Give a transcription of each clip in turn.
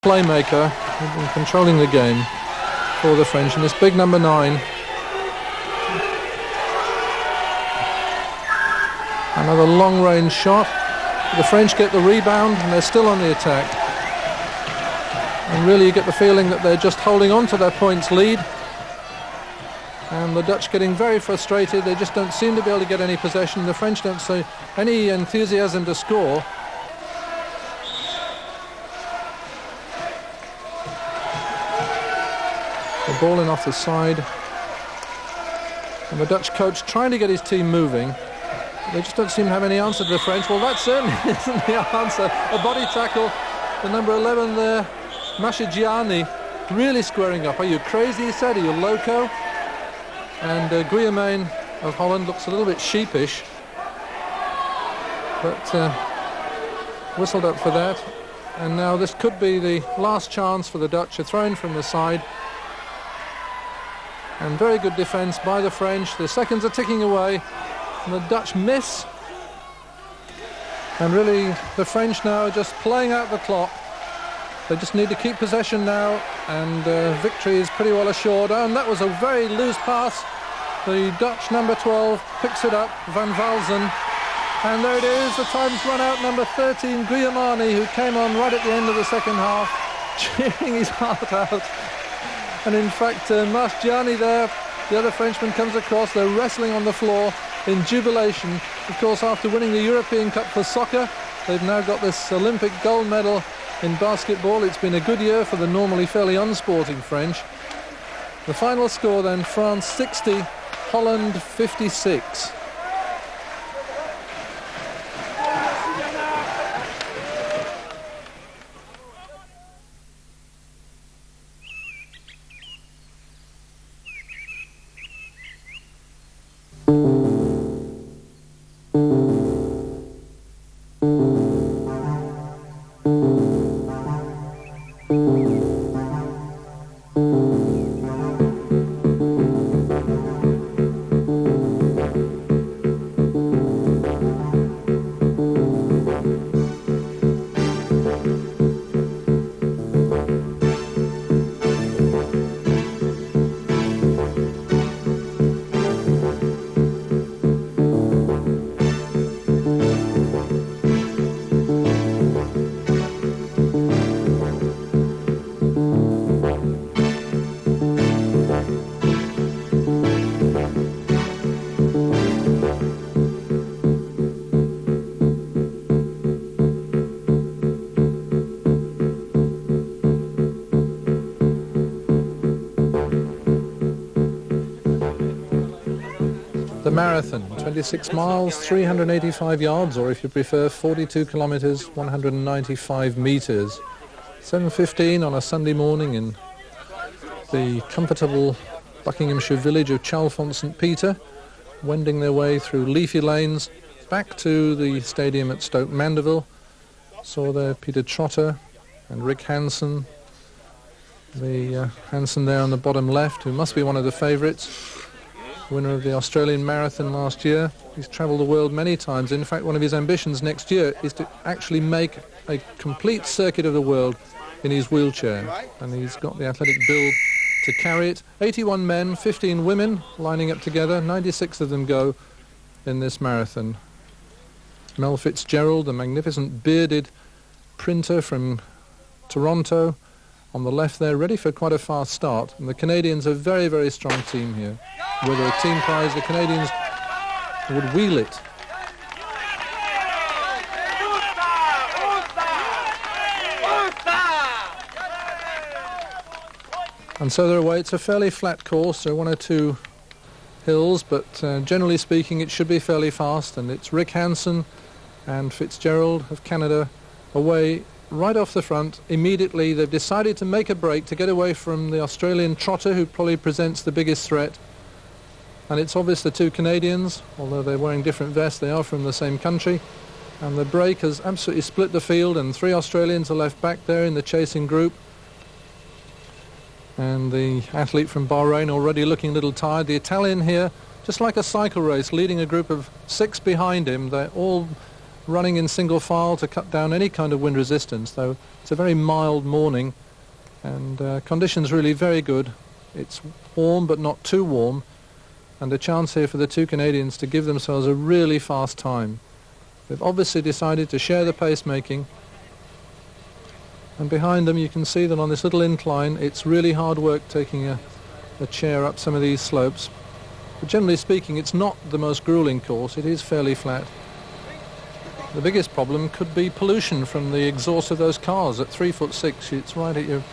playmaker in controlling the game for the French, and this big number 9. Another long-range shot. The French get the rebound and they're still on the attack. And really you get the feeling that they're just holding on to their points lead. And the Dutch getting very frustrated. They just don't seem to be able to get any possession. The French don't show any enthusiasm to score. The ball in off the side. And the Dutch coach trying to get his team moving. They just don't seem to have any answer to the French. Well, that certainly isn't the answer. A body tackle. The number 11 there, Mashigiani, really squaring up. Are you crazy, he said? Are you loco? And Guillaume of Holland looks a little bit sheepish. But whistled up for that. And now this could be the last chance for the Dutch. A throw in from the side. And very good defence by the French. The seconds are ticking away. And the Dutch miss. And really the French now are just playing out the clock. They just need to keep possession now, and victory is pretty well assured. And that was a very loose pass. The Dutch number 12 picks it up, Van Valzen. And there it is, the time's run out. Number 13, Guillemani, who came on right at the end of the second half, cheering his heart out. And in fact, Masgiani there, the other Frenchman, comes across. They're wrestling on the floor in jubilation. Of course, after winning the European Cup for soccer, they've now got this Olympic gold medal in basketball. It's been a good year for the normally fairly unsporting French. The final score then, France 60, Holland 56. The marathon, 26 miles, 385 yards, or if you prefer, 42 kilometres, 195 metres. 7:15 on a Sunday morning in the comfortable Buckinghamshire village of Chalfont St Peter, wending their way through leafy lanes back to the stadium at Stoke Mandeville. Saw there Peter Trotter and Rick Hansen, the Hansen there on the bottom left, who must be one of the favourites. Winner of the Australian Marathon last year. He's travelled the world many times. In fact, one of his ambitions next year is to actually make a complete circuit of the world in his wheelchair. And he's got the athletic build to carry it. 81 men, 15 women lining up together. 96 of them go in this marathon. Mel Fitzgerald, the magnificent bearded printer from Toronto, on the left there, ready for quite a fast start. And the Canadians are a very, very strong team here. Whether a team prize, the Canadians would wheel it. And so they're away. It's a fairly flat course. There are one or two hills, but generally speaking it should be fairly fast. And it's Rick Hansen and Fitzgerald of Canada away right off the front. Immediately they've decided to make a break to get away from the Australian trotter, who probably presents the biggest threat. And it's obvious the two Canadians, although they're wearing different vests, they are from the same country. And the break has absolutely split the field, and 3 Australians are left back there in the chasing group. And the athlete from Bahrain already looking a little tired. The Italian here, just like a cycle race, leading a group of 6 behind him. They're all running in single file to cut down any kind of wind resistance, though it's a very mild morning and conditions really very good. It's warm but not too warm, and a chance here for the two Canadians to give themselves a really fast time. They've obviously decided to share the pacemaking, and behind them you can see that on this little incline it's really hard work taking a chair up some of these slopes. But generally speaking, it's not the most grueling course. It is fairly flat. The biggest problem could be pollution from the exhaust of those cars. At 3'6", it's right at your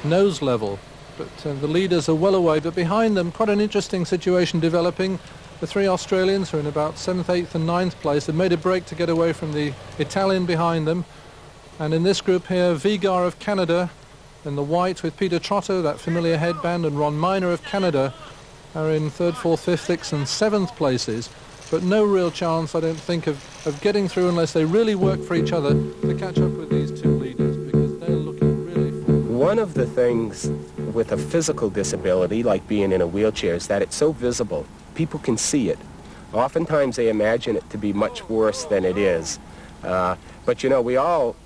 nose level. But the leaders are well away. But behind them, quite an interesting situation developing. The three Australians who are in about 7th, 8th and 9th place have made a break to get away from the Italian behind them. And in this group here, Vigar of Canada in the white with Peter Trotter, that familiar headband, and Ron Minor of Canada are in 3rd, 4th, 5th, 6th and 7th places. But no real chance, I don't think, of getting through unless they really work for each other to catch up with these two leaders, because they're looking really forward. One of the things with a physical disability, like being in a wheelchair, is that it's so visible. People can see it. Oftentimes they imagine it to be much worse than it is. But you know, we all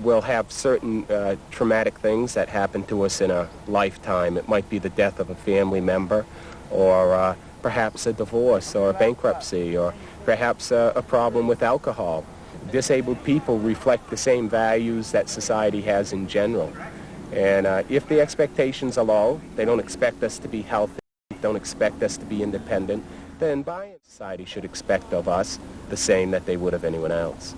will have certain traumatic things that happen to us in a lifetime. It might be the death of a family member, or perhaps a divorce or a bankruptcy, or perhaps a problem with alcohol. Disabled people reflect the same values that society has in general. And if the expectations are low, they don't expect us to be healthy, don't expect us to be independent, then by and society should expect of us the same that they would of anyone else.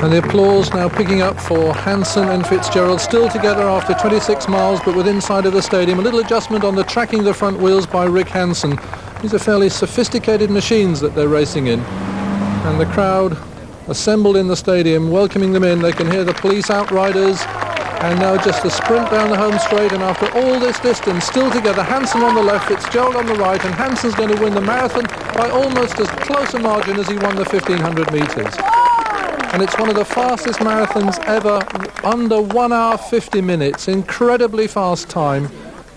And the applause now picking up for Hansen and Fitzgerald, still together after 26 miles, but within sight of the stadium. A little adjustment on the tracking the front wheels by Rick Hansen. These are fairly sophisticated machines that they're racing in. And the crowd assembled in the stadium, welcoming them in. They can hear the police outriders. And now just a sprint down the home straight, and after all this distance, still together, Hansen on the left, Fitzgerald on the right, and Hansen's going to win the marathon by almost as close a margin as he won the 1,500 metres. And it's one of the fastest marathons ever, under 1 hour 50 minutes. Incredibly fast time.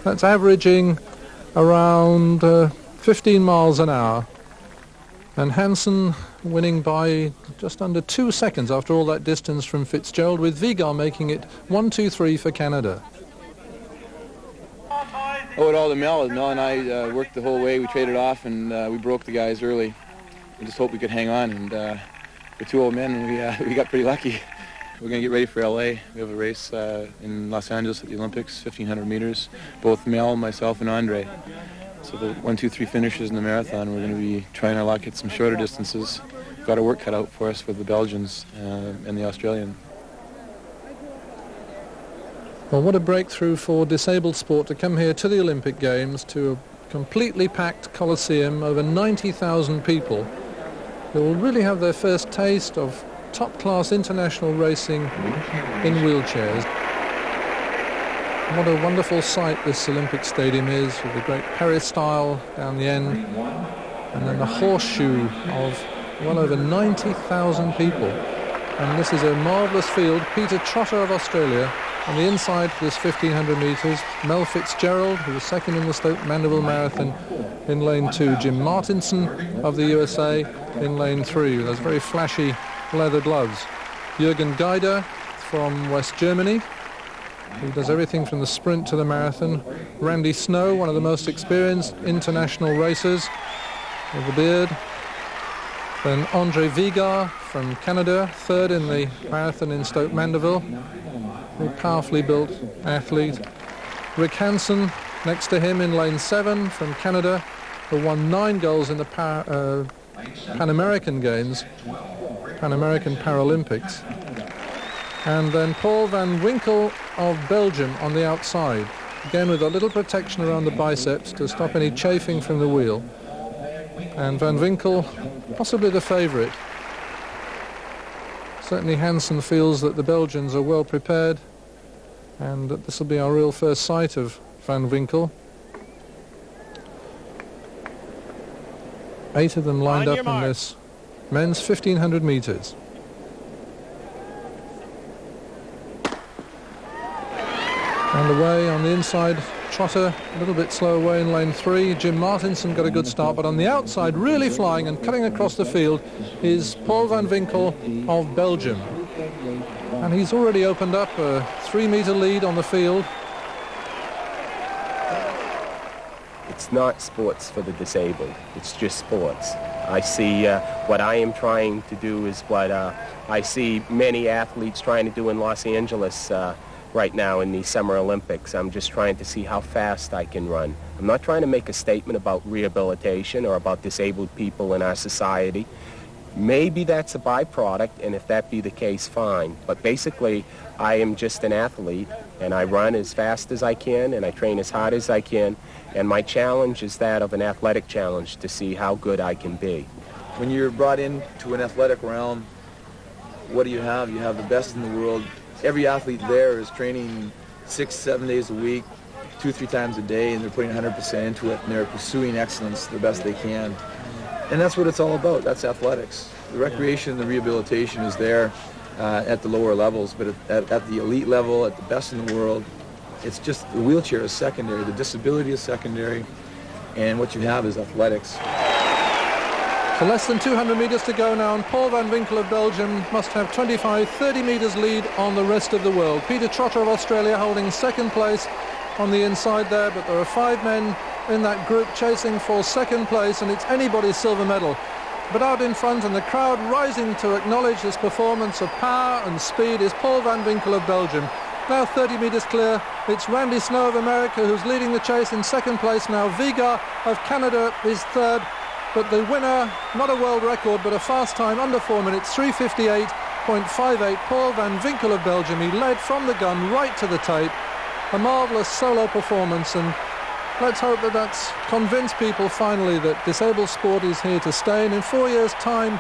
That's averaging around 15 miles an hour. And Hansen winning by just under 2 seconds after all that distance from Fitzgerald, with Vigar making it 1-2-3 for Canada. Oh, it all to Mel. Mel and I worked the whole way. We traded off, and we broke the guys early. We just hoped we could hang on, and we're two old men, and we got pretty lucky. We're going to get ready for LA. We have a race in Los Angeles at the Olympics, 1,500 meters. Both Mel, myself, and Andre. So the 1-2-3 finishes in the marathon. We're going to be trying our luck at some shorter distances. Got our work cut out for us with the Belgians and the Australian. Well, what a breakthrough for disabled sport to come here to the Olympic Games, to a completely packed Coliseum, over 90,000 people. They will really have their first taste of top-class international racing in wheelchairs. What a wonderful sight this Olympic Stadium is, with the great peristyle down the end, and then the horseshoe of well over 90,000 people. And this is a marvellous field. Peter Trotter of Australia on the inside for this 1,500 metres. Mel Fitzgerald, who was second in the Stoke Mandeville Marathon, in lane 2. Jim Martinson of the USA in lane 3, with those very flashy leather gloves. Jürgen Geider from West Germany, who does everything from the sprint to the marathon. Randy Snow, one of the most experienced international racers, with the beard. Then Andre Vigar from Canada, third in the marathon in Stoke Mandeville. A powerfully built athlete. Rick Hansen Next to him in lane 7 from Canada, who won 9 goals in the Pan American Games, Pan American Paralympics. And then Paul van Winkel of Belgium on the outside, again with a little protection around the biceps to stop any chafing from the wheel. And Van Winkel, possibly the favourite. Certainly Hansen feels that the Belgians are well prepared, and that this will be our real first sight of Van Winkel. 8 of them lined up in this men's 1500 metres. And away on the inside, Trotter a little bit slow away in lane 3. Jim Martinson got a good start, but on the outside, really flying and cutting across the field, is Paul van Winkel of Belgium. And he's already opened up a 3-metre lead on the field. It's not sports for the disabled. It's just sports. I see what I am trying to do is what I see many athletes trying to do in Los Angeles right now in the Summer Olympics. I'm just trying to see how fast I can run. I'm not trying to make a statement about rehabilitation or about disabled people in our society. Maybe that's a byproduct, and if that be the case, fine. But basically, I am just an athlete, and I run as fast as I can, and I train as hard as I can, and my challenge is that of an athletic challenge to see how good I can be. When you're brought into an athletic realm, what do you have? You have the best in the world. Every athlete there is training 6-7 days a week, 2-3 times a day, and they're putting 100% into it, and they're pursuing excellence the best they can. And that's what it's all about. That's athletics. The recreation and the rehabilitation is there at the lower levels, but at the elite level, at the best in the world, it's just the wheelchair is secondary, the disability is secondary, and what you have is athletics. So less than 200 metres to go now, and Paul van Winkel of Belgium must have 25-30 metres lead on the rest of the world. Peter Trotter of Australia holding second place on the inside there, but there are 5 men in that group chasing for second place, and it's anybody's silver medal. But out in front, and the crowd rising to acknowledge this performance of power and speed, is Paul van Winkel of Belgium. Now 30 metres clear, it's Randy Snow of America who's leading the chase in second place now. Vigar of Canada is third, but the winner, not a world record, but a fast time under 4 minutes, 3:58.58. Paul van Winkel of Belgium. He led from the gun right to the tape. A marvellous solo performance, and let's hope that that's convinced people finally that disabled sport is here to stay, and in 4 years' time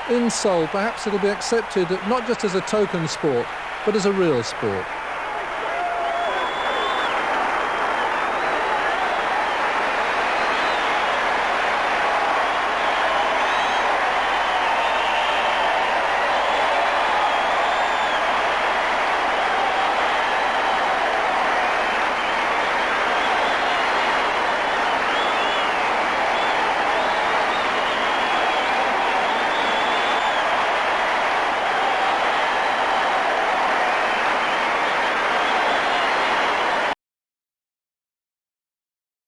in Seoul, perhaps it'll be accepted not just as a token sport, but as a real sport.